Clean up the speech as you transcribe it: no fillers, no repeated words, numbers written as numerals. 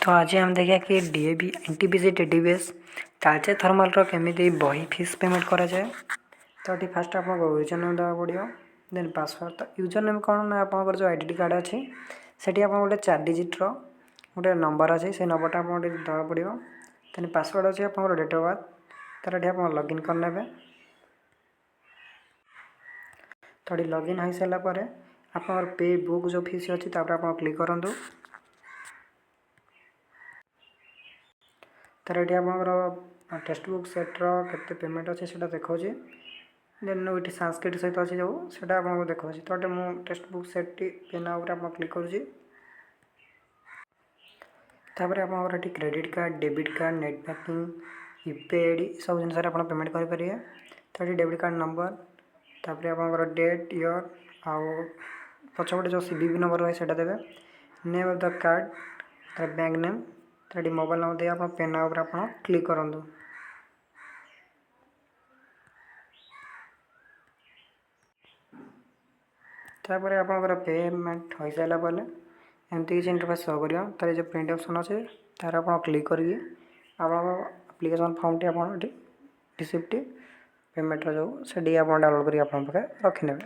तो आज हम देखा कि डीएवी एनटीपीसी टीडीबीएस तालचे थर्माल केमी बही फीस पेमेंट करा जाए। तो ये फास्ट आप यूजर नेम देवा पड़ो देन पासवर्ड। तो यूजर नेम कौन ना आप जो आईडेंटिटी कार्ड अच्छी से आप गोटे 4 डिजिट्र गोटे नंबर अच्छे से नंबरटा आप देवा पड़ो। देन पासवर्ड अच्छे आप डेट ऑफ बर्थ तर ये आप लॉगिन करने। तो ये लॉगिन हो सारापर आप पे बुक जो फीस अच्छी आप क्लिक करूँ। तर ये आप टेक्स्ट बुक सेट्र के पेमेंट अच्छे से देखा देन ये संस्कृत सहित अच्छी जो से आपको देखा। तो ये मुझे टेक्स्ट बुक सेट पेना आप क्लिक करुँगी। तापर आप credit card debit card net banking UPI ID सब जिन आप पेमेंट करेंगे। तो ये डेबिट कार्ड नंबर तापर आप डेट ईयर आउ पछपटे जो सीवीवी नंबर रही है देवे name of the card bank name तो मोबाइल नंबर दे आप पेना आप क्लिक करूँ। तापर आप पेमेंट हो सारापर एमती किसी इंटरफेस शो कर तार जो प्रिंट ऑप्शन अच्छे तार आप क्लिक करके आप एप्लिकेशन फॉर्म टी आप रिसिप्ट पेमेंट जो से आप डाउनलोड कर रखी ने।